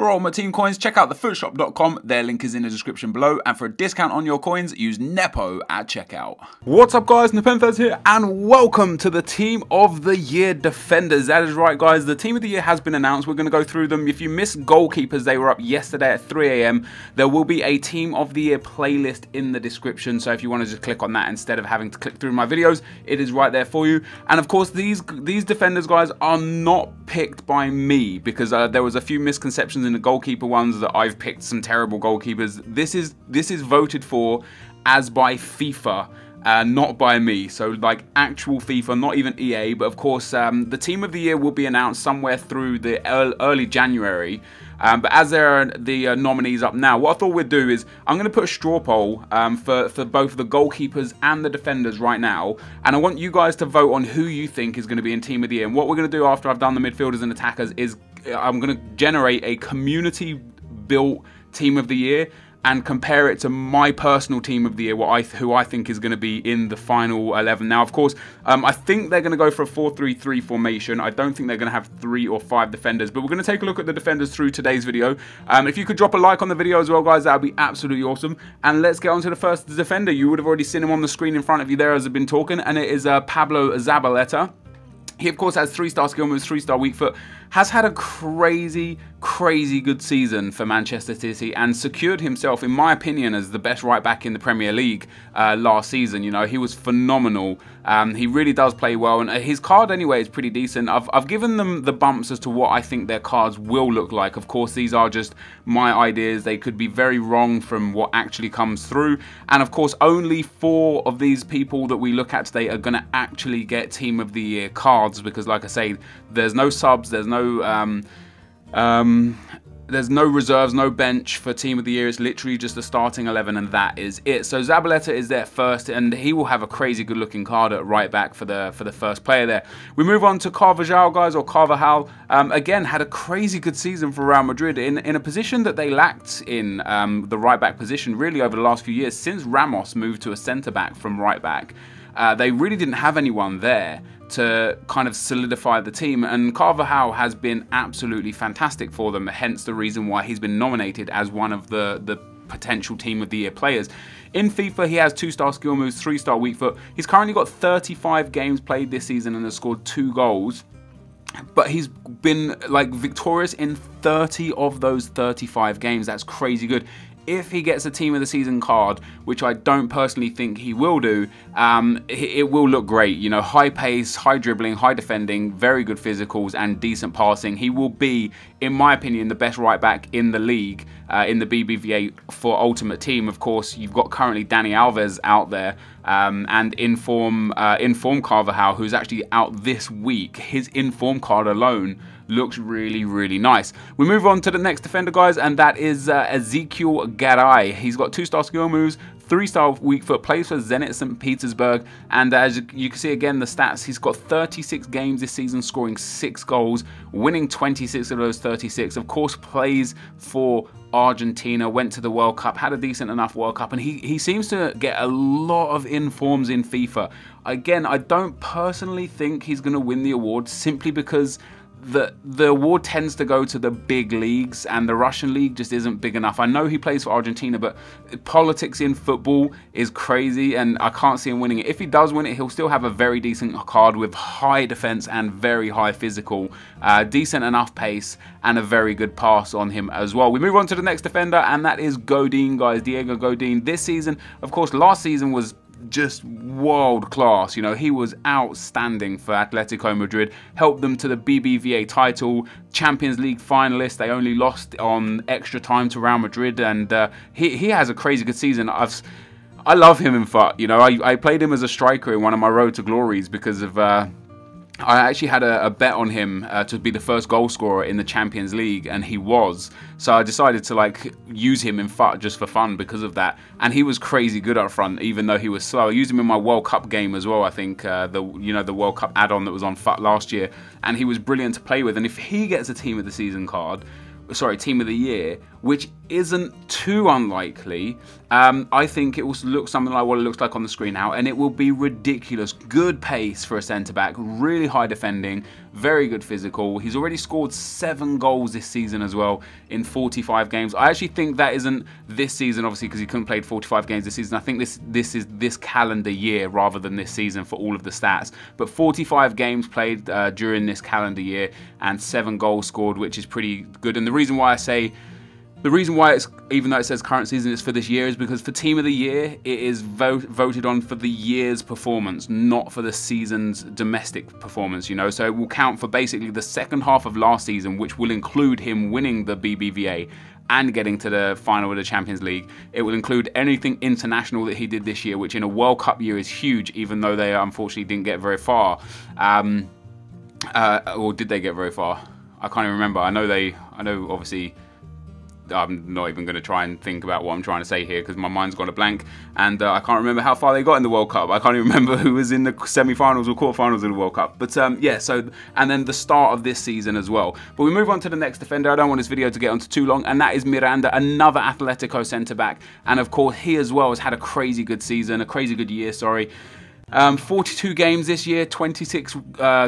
For Ultimate Team coins, check out thefootshop.com, their link is in the description below, and for a discount on your coins, use Nepo at checkout. What's up guys, NepentheZ here, and welcome to the Team of the Year Defenders. That is right guys, the Team of the Year has been announced, we're going to go through them. If you missed goalkeepers, they were up yesterday at 3 AM. There will be a Team of the Year playlist in the description, so if you want to just click on that instead of having to click through my videos, it is right there for you. And of course, these defenders guys are not picked by me, because there was a few misconceptions in the goalkeeper ones that I've picked some terrible goalkeepers. This is voted for as by FIFA, not by me. So like actual FIFA, not even EA. But of course, the Team of the Year will be announced somewhere through the early January. But as there are the nominees up now, what I thought we'd do is I'm going to put a straw poll for both the goalkeepers and the defenders right now. And I want you guys to vote on who you think is going to be in Team of the Year. And what we're going to do after I've done the midfielders and attackers is I'm going to generate a community-built Team of the Year and compare it to my personal Team of the Year, who I think is going to be in the final 11. Now, of course, I think they're going to go for a 4-3-3 formation. I don't think they're going to have 3 or 5 defenders, but we're going to take a look at the defenders through today's video. If you could drop a like on the video as well, guys, that would be absolutely awesome. And let's get on to the first defender. You would have already seen him on the screen in front of you there as I've been talking, and it is Pablo Zabaleta. He, of course, has 3-star skill moves, 3-star weak foot, has had a crazy good season for Manchester City and secured himself, in my opinion, as the best right back in the Premier League last season. You know, he was phenomenal. He really does play well, and his card anyway is pretty decent. I've given them the bumps as to what I think their cards will look like. Of course, these are just my ideas. They could be very wrong from what actually comes through. And of course, only 4 of these people that we look at today are going to actually get Team of the Year cards, because like I say, there's no subs, there's no reserves, no bench for Team of the Year. It's literally just the starting 11, and that is it. So Zabaleta is there first, and he will have a crazy good looking card at right back for the first player there. We move on to Carvajal, guys, or Carvajal. Again, had a crazy good season for Real Madrid in a position that they lacked in the right back position really over the last few years. Since Ramos moved to a centre back from right back, they really didn't have anyone there to kind of solidify the team, and Carvajal has been absolutely fantastic for them, hence the reason why he's been nominated as one of the potential Team of the Year players. In FIFA, he has 2-star skill moves, 3-star weak foot. He's currently got 35 games played this season and has scored 2 goals. But he's been like victorious in 30 of those 35 games. That's crazy good. If he gets a Team of the Season card, which I don't personally think he will do, it will look great. You know, high pace, high dribbling, high defending, very good physicals and decent passing. He will be, in my opinion, the best right back in the league, in the BBVA for Ultimate Team. Of course, you've got currently Dani Alves out there, and inform Carvajal, who's actually out this week. His inform card alone looks really nice. We move on to the next defender, guys, and that is Ezequiel Garay. He's got 2-star skill moves, 3-star weak foot, plays for Zenit St. Petersburg, and as you can see again the stats, he's got 36 games this season, scoring 6 goals, winning 26 of those 36. Of course, plays for Argentina, went to the World Cup, had a decent enough World Cup, and he seems to get a lot of informs in FIFA. Again, I don't personally think he's going to win the award, simply because the award tends to go to the big leagues, and the Russian league just isn't big enough. I know he plays for Argentina, but politics in football is crazy, and I can't see him winning it. If he does win it, he'll still have a very decent card with high defense and very high physical, decent enough pace, and a very good pass on him as well. We move on to the next defender, and that is Godin, guys. Diego Godin. This season, of course, last season was just world class. You know, he was outstanding for Atletico Madrid, helped them to the BBVA title, Champions League finalists. They only lost on extra time to Real Madrid, and he has a crazy good season. I love him in fact. You know, I played him as a striker in one of my Road to Glories because of I actually had a bet on him to be the first goal scorer in the Champions League, and he was. So I decided to like use him in FUT just for fun because of that. And he was crazy good up front, even though he was slow. I used him in my World Cup game as well. I think the World Cup add-on that was on FUT last year, and he was brilliant to play with. And if he gets a Team of the Season card, sorry, Team of the Year, which isn't too unlikely. I think it will look something like what it looks like on the screen now, and it will be ridiculous. Good pace for a centre-back, really high defending, very good physical. He's already scored 7 goals this season as well in 45 games. I actually think that isn't this season, obviously, because he couldn't play 45 games this season. I think this is this calendar year rather than this season for all of the stats. But 45 games played during this calendar year and 7 goals scored, which is pretty good. And the reason why it's, even though it says current season, it's for this year, is because for Team of the Year, it is voted on for the year's performance, not for the season's domestic performance, you know. So it will count for basically the second half of last season, which will include him winning the BBVA and getting to the final of the Champions League. It will include anything international that he did this year, which in a World Cup year is huge, even though they unfortunately didn't get very far. Or did they get very far? I can't even remember. I know obviously, I'm not even going to try and think about what I'm trying to say here because my mind's gone a blank, and I can't remember how far they got in the World Cup. I can't even remember who was in the semi-finals or quarter-finals of the World Cup. But yeah, so, and then the start of this season as well. But we move on to the next defender. I don't want this video to get on to too long, and that is Miranda, another Atletico centre-back. And of course, he as well has had a crazy good season, a crazy good year, sorry. 42 games this year, 26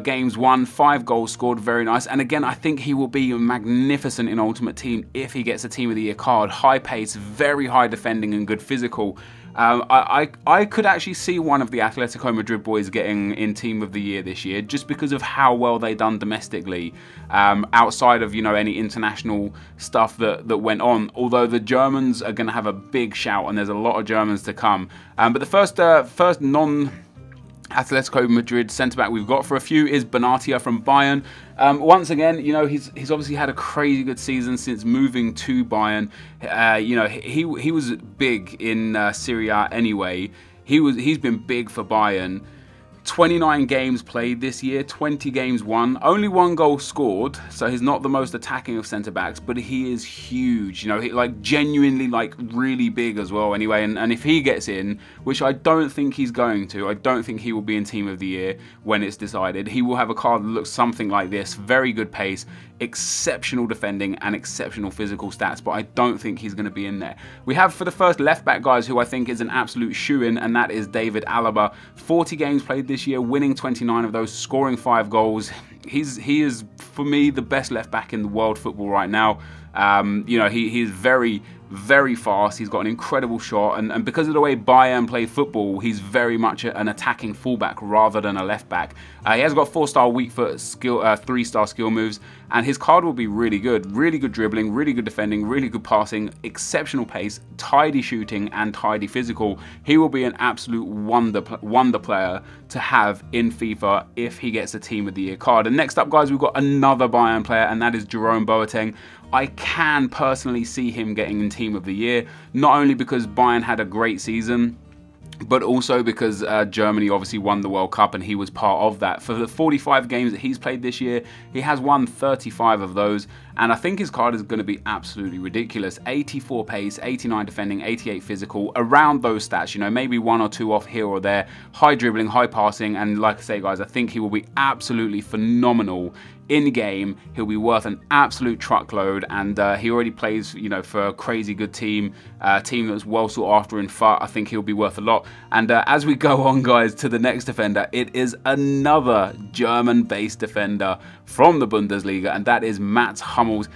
games won, 5 goals scored, very nice. And again, I think he will be magnificent in Ultimate Team if he gets a Team of the Year card. High pace, very high defending and good physical. I could actually see one of the Atletico Madrid boys getting in Team of the Year this year, just because of how well they done domestically, outside of, you know, any international stuff that went on. Although the Germans are going to have a big shout, and there's a lot of Germans to come. But the first Atletico Madrid centre-back we've got for a few is Benatia from Bayern. Once again, you know, he's obviously had a crazy good season since moving to Bayern. You know, he was big in Serie A anyway. He's been big for Bayern. 29 games played this year, 20 games won, only 1 goal scored, so he's not the most attacking of centre-backs, but he is huge, you know, he, like, genuinely, like, really big as well anyway, and if he gets in, which I don't think he's going to, I don't think he will be in Team of the Year when it's decided. He will have a card that looks something like this, very good pace, exceptional defending and exceptional physical stats, but I don't think he's going to be in there. We have for the first left-back guys who I think is an absolute shoo-in, and that is David Alaba. 40 games played this year, winning 29 of those, scoring 5 goals. He is, for me, the best left-back in the world football right now. You know, he is very, very fast. He's got an incredible shot, and because of the way Bayern play football, he's very much an attacking fullback rather than a left back. He has got 4-star weak foot skill, 3-star skill moves, and his card will be really good dribbling, really good defending, really good passing, exceptional pace, tidy shooting, and tidy physical. He will be an absolute wonder player to have in FIFA if he gets a Team of the Year card. And next up, guys, we've got another Bayern player, and that is Jerome Boateng. I can personally see him getting in Team of the Year, not only because Bayern had a great season, but also because Germany obviously won the World Cup and he was part of that. For the 45 games that he's played this year, he has won 35 of those, and I think his card is going to be absolutely ridiculous. 84 pace, 89 defending, 88 physical, around those stats, you know, maybe 1 or 2 off here or there. High dribbling, high passing, and like I say, guys, I think he will be absolutely phenomenal in game. He'll be worth an absolute truckload, and he already plays, you know, for a crazy good team, team that's well sought after in FUT. I think he'll be worth a lot. And as we go on, guys, to the next defender, it is another German-based defender from the Bundesliga, and that is Mats Hummels.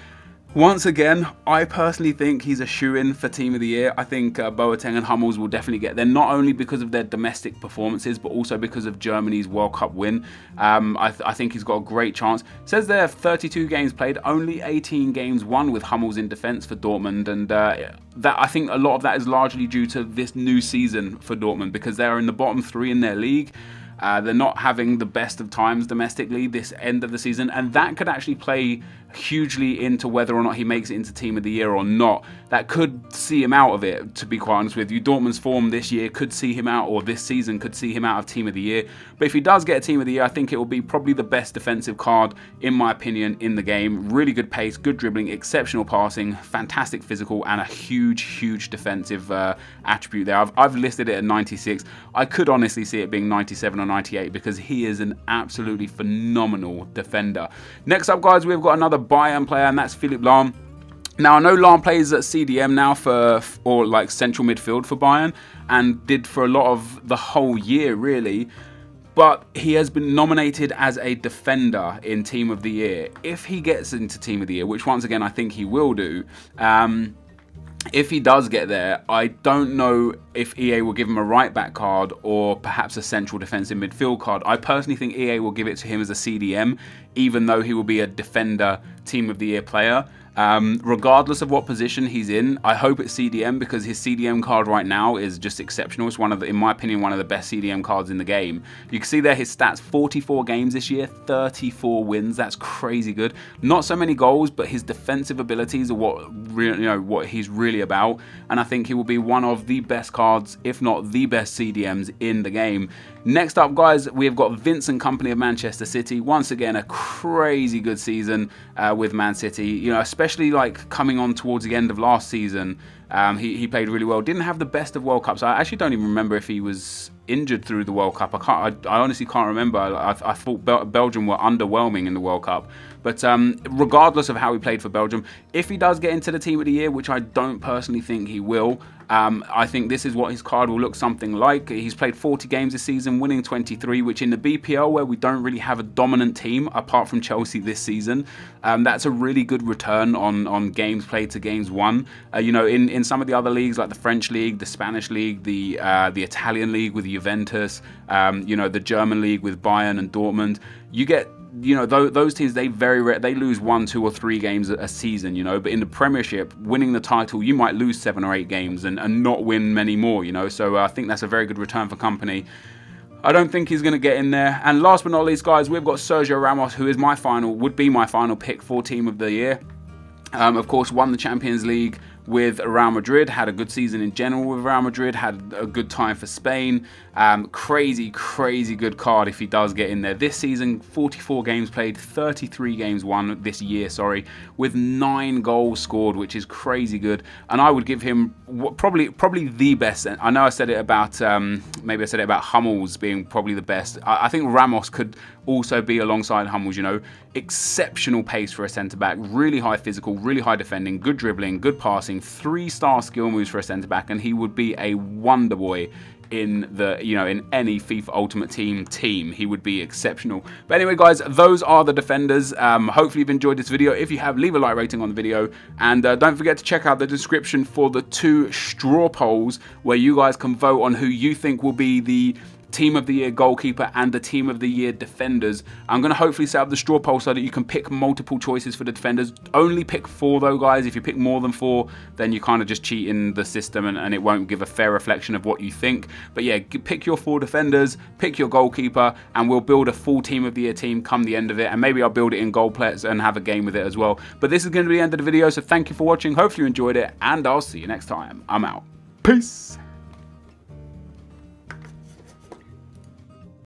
Once again, I personally think he's a shoo-in for Team of the Year. I think Boateng and Hummels will definitely get there, not only because of their domestic performances, but also because of Germany's World Cup win. I think he's got a great chance. It says there 32 games played, only 18 games won with Hummels in defence for Dortmund, and that, I think a lot of that is largely due to this new season for Dortmund, because they're in the bottom 3 in their league. They're not having the best of times domestically this end of the season, and that could actually play hugely into whether or not he makes it into Team of the Year or not. That could see him out of it, to be quite honest with you. Dortmund's form this year could see him out, or this season could see him out of Team of the Year. But if he does get a Team of the Year, I think it will be probably the best defensive card, in my opinion, in the game. Really good pace, good dribbling, exceptional passing, fantastic physical, and a huge defensive attribute there. I've listed it at 96. I could honestly see it being 97 or 98 because he is an absolutely phenomenal defender. Next up, guys, we've got another Bayern player, and that's Philipp Lahm. Now, I know Lahm plays at CDM now or like central midfield for Bayern, and did for a lot of the whole year, really. But he has been nominated as a defender in Team of the Year. If he gets into Team of the Year, which once again I think he will do, if he does get there, I don't know if EA will give him a right-back card or perhaps a central defensive midfield card. I personally think EA will give it to him as a CDM, even though he will be a defender Team of the Year player. Regardless of what position he's in, I hope it's CDM, because his CDM card right now is just exceptional. It's one of the, in my opinion, one of the best CDM cards in the game. You can see there his stats: 44 games this year, 34 wins. That's crazy good. Not so many goals, but his defensive abilities are what really, what he's really about. And I think he will be one of the best cards, if not the best CDMs in the game. Next up, guys, we have got Vincent Kompany of Manchester City. Once again, a crazy good season with Man City. Especially like coming on towards the end of last season, he played really well. Didn't have the best of World Cups. I actually don't even remember if he was injured through the World Cup. I honestly can't remember. I thought Belgium were underwhelming in the World Cup. But regardless of how he played for Belgium, if he does get into the Team of the Year, which I don't personally think he will, I think this is what his card will look something like. He's played 40 games this season, winning 23, which in the BPL, where we don't really have a dominant team apart from Chelsea this season, that's a really good return on games played to games won. In some of the other leagues, like the French league, the Spanish league, the Italian league with Juventus, the German league with Bayern and Dortmund, you get those teams, they lose 1, 2 or 3 games a season, but in the Premiership, winning the title, you might lose 7 or 8 games and not win many more, so I think that's a very good return for Kompany. I don't think he's going to get in there. And last but not least, guys, we've got Sergio Ramos, who is would be my final pick for Team of the Year. Of course, won the Champions League with Real Madrid, had a good season in general with Real Madrid, had a good time for Spain. Crazy good card if he does get in there. This season, 44 games played, 33 games won this year, with 9 goals scored, which is crazy good. And I would give him probably the best. I know I said it about, maybe I said it about Hummels being probably the best. I think Ramos could also be alongside Hummels, exceptional pace for a centre-back, really high physical, really high defending, good dribbling, good passing, 3-star skill moves for a centre-back, and he would be a wonder boy in the in any FIFA Ultimate Team. He would be exceptional. But anyway, guys, those are the defenders. Hopefully you've enjoyed this video. If you have, leave a like rating on the video, and don't forget to check out the description for the 2 straw polls where you guys can vote on who you think will be the Team of the Year goalkeeper and the Team of the Year defenders. I'm going to hopefully set up the straw poll so that you can pick multiple choices for the defenders. Only pick 4 though, guys. If you pick more than 4, then you kind of just cheat in the system and it won't give a fair reflection of what you think. But yeah, pick your 4 defenders, pick your goalkeeper, and we'll build a full Team of the Year team come the end of it. And maybe I'll build it in Goalplex and have a game with it as well. But this is going to be the end of the video, so thank you for watching. Hopefully you enjoyed it, and I'll see you next time. I'm out. Peace.